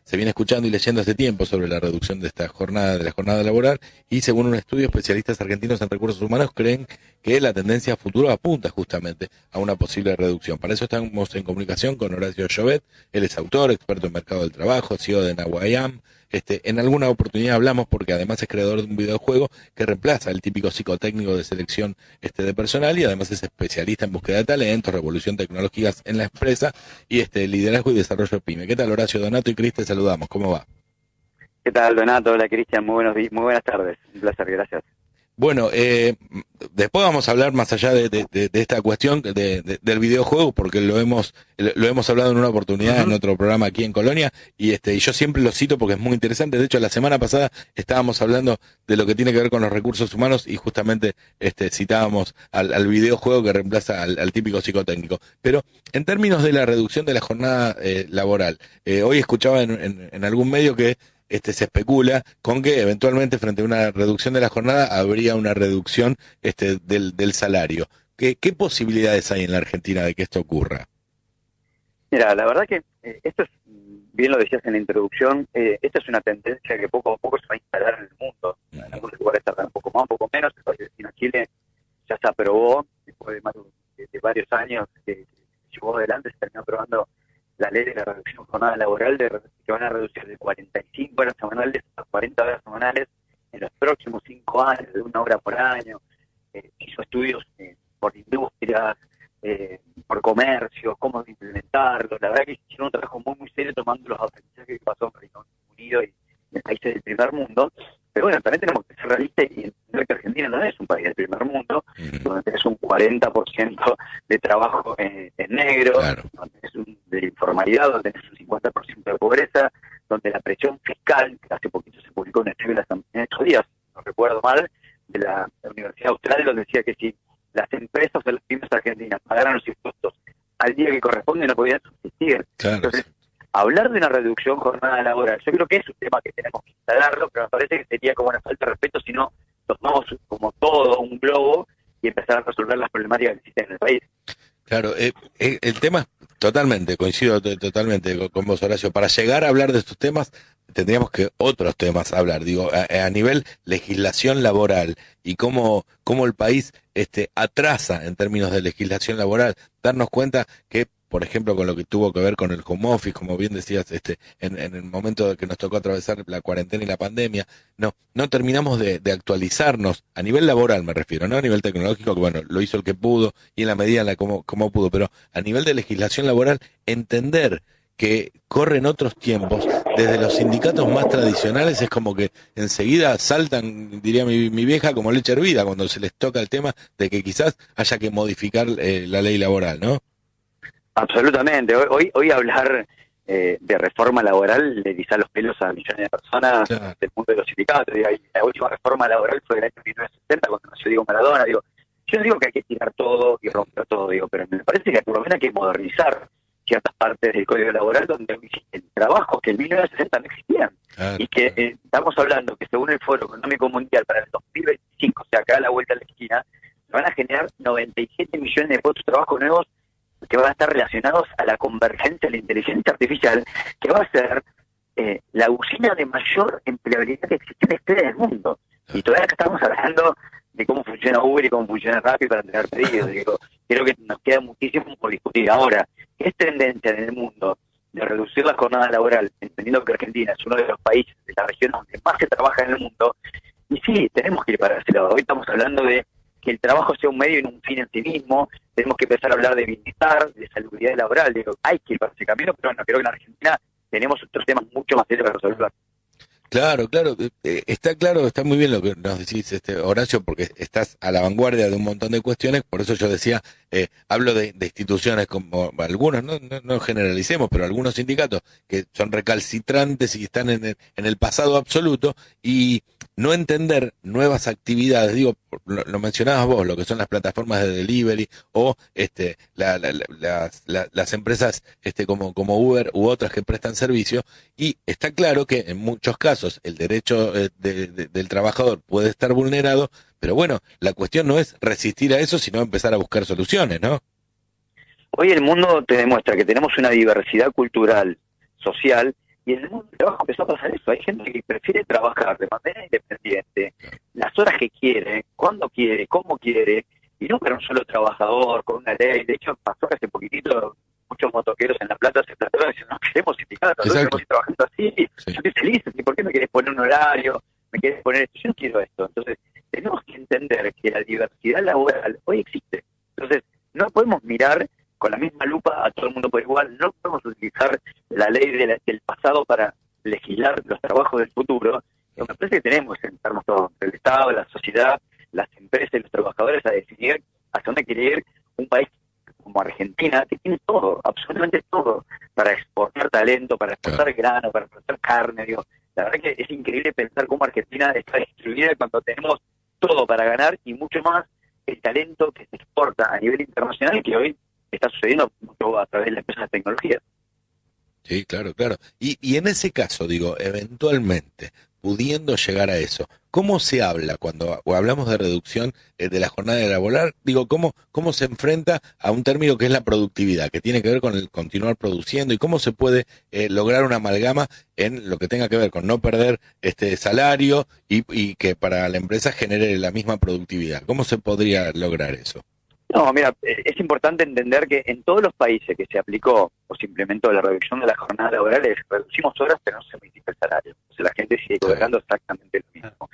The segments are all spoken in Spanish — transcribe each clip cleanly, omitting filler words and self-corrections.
se viene escuchando y leyendo hace tiempo sobre la reducción de esta jornada, de la jornada laboral, y según un estudio, especialistas argentinos en recursos humanos creen que la tendencia a futuro apunta justamente a una posible reducción. Para eso estamos en comunicación con Horacio Llobet. Él es autor, experto en mercado del trabajo, CEO de Nahuayam. En alguna oportunidad hablamos porque además es creador de un videojuego que reemplaza el típico psicotécnico de selección de personal, y además es especialista en búsqueda de talentos, revolución tecnológicas en la empresa y liderazgo y desarrollo pyme. ¿Qué tal, Horacio? Donato y Cris, te saludamos. ¿Cómo va? ¿Qué tal, Donato? Hola, Cristian. Muy buenas tardes. Un placer, gracias. Bueno, después vamos a hablar más allá de esta cuestión del videojuego, porque lo hemos hablado en una oportunidad en otro programa aquí en Colonia, y yo siempre lo cito porque es muy interesante. De hecho, la semana pasada estábamos hablando de lo que tiene que ver con los recursos humanos y justamente citábamos al videojuego que reemplaza al típico psicotécnico. Pero en términos de la reducción de la jornada laboral, hoy escuchaba en algún medio que se especula con que eventualmente frente a una reducción de la jornada habría una reducción del salario. ¿Qué posibilidades hay en la Argentina de que esto ocurra? Mira, la verdad que esto es, bien lo decías en la introducción, esta es una tendencia que poco a poco se va a instalar en el mundo. En algunos lugares tarda un poco más, un poco menos. El país vecino Chile ya se aprobó, después de más de varios años que se llevó adelante, se terminó aprobando la ley de la reducción de jornada laboral, que van a reducir de 45 horas semanales a 40 horas semanales en los próximos 5 años, de 1 hora por año. Hizo estudios por industrias, por comercio, cómo implementarlo. La verdad que hicieron un trabajo muy serio tomando los aprendizajes que pasó en Reino Unido y en países del primer mundo. Pero bueno, también tenemos que ser realistas y entender que Argentina no es un país del primer mundo, donde tenés un 40% de trabajo en negro, Claro. donde tenés de informalidad, donde tenés un 50% de pobreza, donde la presión fiscal, que hace poquito se publicó un estudio en estos días, no recuerdo mal, de la Universidad Austral, donde decía que si las empresas o las pymes argentinas pagaran los impuestos al día que corresponde, no podían subsistir. Claro. Entonces, hablar de una reducción jornada laboral, yo creo que es un tema que tenemos que instalarlo, pero me parece que sería como una falta de respeto si no tomamos como todo un globo y empezar a resolver las problemáticas que existen en el país. Claro, el tema es totalmente, coincido totalmente con vos, Horacio. Para llegar a hablar de estos temas, tendríamos que otros temas hablar, digo, a nivel legislación laboral y cómo el país atrasa en términos de legislación laboral, darnos cuenta que, por ejemplo, con lo que tuvo que ver con el home office, como bien decías, en el momento que nos tocó atravesar la cuarentena y la pandemia, no terminamos de actualizarnos, a nivel laboral me refiero, no a nivel tecnológico, que bueno, lo hizo el que pudo y en la medida en la como pudo, pero a nivel de legislación laboral, entender que corren otros tiempos, desde los sindicatos más tradicionales es como que enseguida saltan, diría mi vieja, como leche hervida cuando se les toca el tema de que quizás haya que modificar la ley laboral, ¿no? Absolutamente. Hoy hablar de reforma laboral le eriza los pelos a millones de personas del mundo de los sindicatos. La última reforma laboral fue del año 1960, cuando nació Diego Maradona. Yo no digo que hay que tirar todo y romper todo, pero me parece que por lo menos hay que modernizar ciertas partes del código laboral donde existen trabajos que en 1960 no existían. Y que estamos hablando que según el Foro Económico Mundial para el 2025, o sea, acá a la vuelta de la esquina, se van a generar 97 millones de puestos de trabajo nuevos que van a estar relacionados a la convergencia de la inteligencia artificial, que va a ser la usina de mayor empleabilidad que existe en la historia del mundo. Y todavía acá estamos hablando de cómo funciona Uber y cómo funciona Rappi para entregar pedidos. Creo que nos queda muchísimo por discutir. Ahora, es tendencia en el mundo de reducir la jornada laboral, entendiendo que Argentina es uno de los países de la región donde más se trabaja en el mundo, y sí, tenemos que ir para ese lado. Hoy estamos hablando de que el trabajo sea un medio y no un fin en sí mismo. Tenemos que empezar a hablar de bienestar, de salubridad laboral. Hay que ir para ese camino, pero bueno, creo que en Argentina tenemos otros temas mucho más serios para resolver. Claro, claro, está muy bien lo que nos decís, Horacio, porque estás a la vanguardia de un montón de cuestiones. Por eso yo decía, hablo de instituciones como algunos, no generalicemos, pero algunos sindicatos que son recalcitrantes y están en el pasado absoluto, y no entender nuevas actividades. Digo, lo mencionabas vos, lo que son las plataformas de delivery o las empresas como Uber u otras que prestan servicio, y está claro que en muchos casos el derecho del trabajador puede estar vulnerado, pero bueno, la cuestión no es resistir a eso, sino empezar a buscar soluciones, ¿no? Hoy el mundo te demuestra que tenemos una diversidad cultural, social, Y en el mundo del trabajo empezó a pasar eso. Hay gente que prefiere trabajar de manera independiente, las horas que quiere, cuando quiere, cómo quiere, y no para un solo trabajador, con una ley. De hecho, pasó que hace poquitito muchos motoqueros en La Plata se plantearon y dicen, no queremos sindicatos, nosotros queremos ir trabajando así, yo estoy feliz, ¿y por qué me querés poner un horario? ¿Me querés poner esto? Yo no quiero esto. Entonces, tenemos que entender que la diversidad laboral hoy existe. Entonces, no podemos mirar con la misma lupa a todo el mundo por igual, no podemos utilizar la ley del pasado para legislar los trabajos del futuro. Lo que me parece que tenemos que sentarnos todos, el Estado, la sociedad, las empresas y los trabajadores, a decidir hacia dónde quiere ir un país como Argentina, que tiene todo, absolutamente todo, para exportar talento, para exportar grano, para exportar carne. Digo, la verdad que es increíble pensar cómo Argentina está distribuida cuando tenemos todo para ganar y mucho más el talento que se exporta a nivel internacional, que hoy está sucediendo mucho a través de las empresas de tecnología. Sí, claro, claro. Y en ese caso, digo, eventualmente, pudiendo llegar a eso, ¿cómo se habla cuando hablamos de reducción de la jornada laboral? Digo, ¿cómo se enfrenta a un término que es la productividad, que tiene que ver con el continuar produciendo, y cómo se puede lograr una amalgama en lo que tenga que ver con no perder salario y que para la empresa genere la misma productividad? ¿Cómo se podría lograr eso? No, mira, es importante entender que en todos los países que se aplicó o se implementó la reducción de la jornada laboral, reducimos horas, pero no se modifica el salario. O sea, la gente sigue cobrando exactamente lo mismo.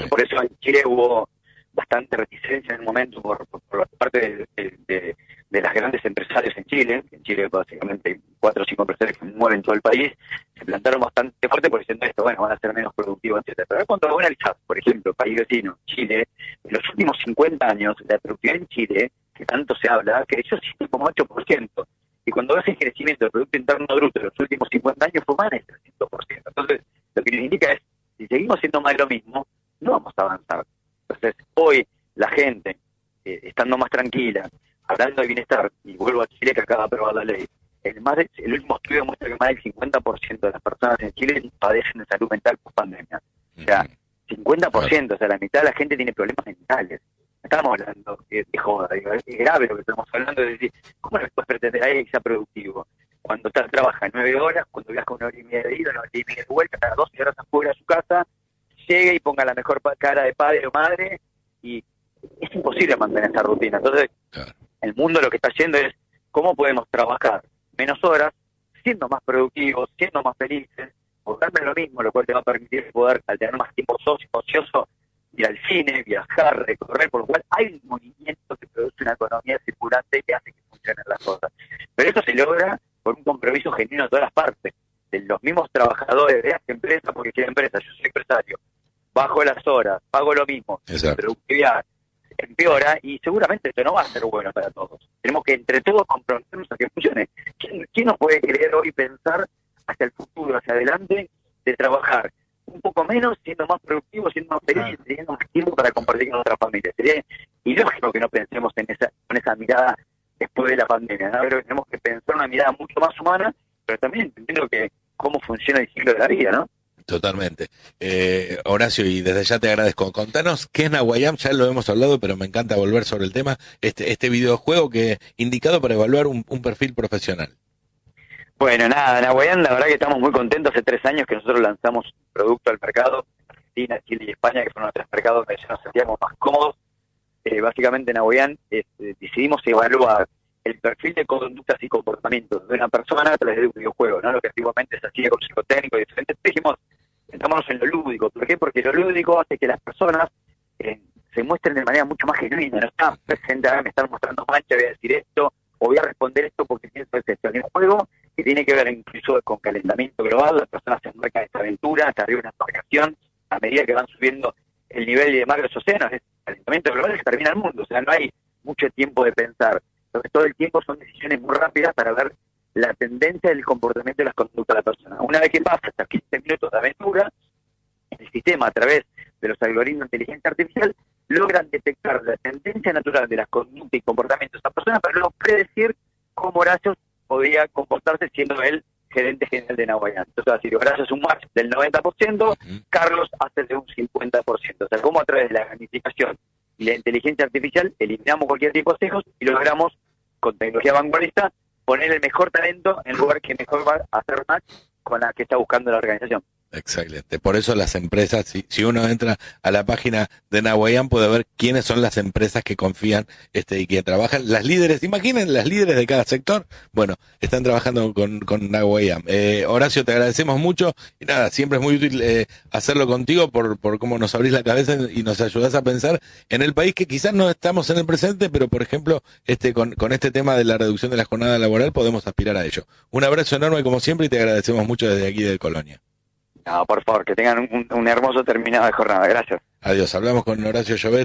Por eso en Chile hubo bastante reticencia en un momento por parte de las grandes empresarios en Chile. En Chile básicamente hay 4 o 5 empresarios que mueven todo el país. Se plantaron bastante fuerte por diciendo esto, bueno, van a ser menos productivos, etcétera. Pero cuando vos analizás, por ejemplo, país vecino, Chile, en los últimos 50 años, la productividad en Chile, que tanto se habla, creció 7,8%. Y cuando ves el crecimiento del Producto Interno Bruto en los últimos 50 años fue más del 300%. Entonces, lo que nos indica es, si seguimos haciendo más lo mismo, no vamos a avanzar. Entonces, hoy la gente, estando más tranquila, hablando de bienestar, y vuelvo a Chile que acaba de aprobar la ley, el último estudio muestra que más del 50% de las personas en Chile padecen de salud mental post pandemia. O sea, 50%, o sea, la mitad de la gente tiene problemas mentales. Estamos hablando de joda, digo, es grave lo que estamos hablando, de decir, ¿cómo no puedes pretender a alguien que sea productivo? Cuando trabaja 9 horas, cuando viaja 1 hora y media de ida, 1 hora y media de vuelta, cada 12 horas afuera de su casa, llegue y ponga la mejor cara de padre o madre, y es imposible mantener esa rutina. Entonces, el mundo lo que está haciendo es cómo podemos trabajar menos horas, siendo más productivos, siendo más felices, buscarme lo mismo, lo cual te va a permitir poder, al tener más tiempo ocioso, ir al cine, viajar, recorrer, por lo cual hay un movimiento que produce una economía circulante que hace que funcionen las cosas. Pero eso se logra por un compromiso genuino de todas las partes, de los mismos trabajadores de las empresas, porque si la empresa, yo soy empresario, bajo las horas, pago lo mismo, la productividad empeora y seguramente esto no va a ser bueno para todos. Tenemos que entre todos comprometernos a que funcione. ¿Quién nos puede querer hoy pensar hacia el futuro, hacia adelante, de trabajar un poco menos, siendo más productivos, siendo más felices, teniendo más tiempo para compartir con nuestra familia? Sería ilógico que no pensemos con esa mirada después de la pandemia, ¿no? Pero tenemos que pensar una mirada mucho más humana, pero también entendiendo que cómo funciona el ciclo de la vida, ¿no? Totalmente. Horacio, y desde ya te agradezco. Contanos qué es Nawayam, ya lo hemos hablado, pero me encanta volver sobre el tema, este videojuego que indicado para evaluar un perfil profesional. Bueno, nada, Nawayam, la verdad que estamos muy contentos. Hace 3 años que nosotros lanzamos producto al mercado, Argentina, Chile y España, que fueron los 3 mercados donde ya nos sentíamos más cómodos. Básicamente en Nawayam decidimos evaluar el perfil de conductas y comportamientos de una persona a través de un videojuego, ¿no? Lo que antiguamente se hacía con psicotécnico y diferentes. Dijimos, centrémonos en lo lúdico. ¿Por qué? Porque lo lúdico hace que las personas se muestren de manera mucho más genuina. No están presentes, me están mostrando mancha, voy a decir esto, o voy a responder esto porque pienso que esto. En el juego, que tiene que ver incluso con calentamiento global, las personas se embarcan en esta aventura, hasta arriba una embarcación, a medida que van subiendo el nivel de mar de los océanos, es calentamiento global que termina el mundo. O sea, no hay mucho tiempo de pensar. Entonces, todo el tiempo son decisiones muy rápidas para ver la tendencia del comportamiento y las conductas de la persona. Una vez que pasa hasta 15 minutos de aventura, el sistema, a través de los algoritmos de inteligencia artificial, logran detectar la tendencia natural de las conductas y comportamientos de esa persona para luego predecir cómo Horacio podría comportarse siendo el gerente general de Nawayam. Entonces, va a decir, Horacio es un match del 90%, Carlos hace de un 50%. O sea, cómo a través de la gamificación y la inteligencia artificial eliminamos cualquier tipo de sesgos y logramos, con tecnología vanguardista, poner el mejor talento en el lugar que mejor va a hacer match con la que está buscando la organización. Excelente. Por eso las empresas, si uno entra a la página de Nahuayam, puede ver quiénes son las empresas que confían y que trabajan. Las líderes, imaginen, las líderes de cada sector, bueno, están trabajando con Nahuayam. Horacio, te agradecemos mucho y nada, siempre es muy útil hacerlo contigo por cómo nos abrís la cabeza y nos ayudás a pensar en el país que quizás no estamos en el presente, pero por ejemplo, con este tema de la reducción de la jornada laboral podemos aspirar a ello. Un abrazo enorme como siempre y te agradecemos mucho desde aquí de Colonia. No, por favor, que tengan un hermoso terminado de jornada. Gracias. Adiós. Hablamos con Horacio Llobet.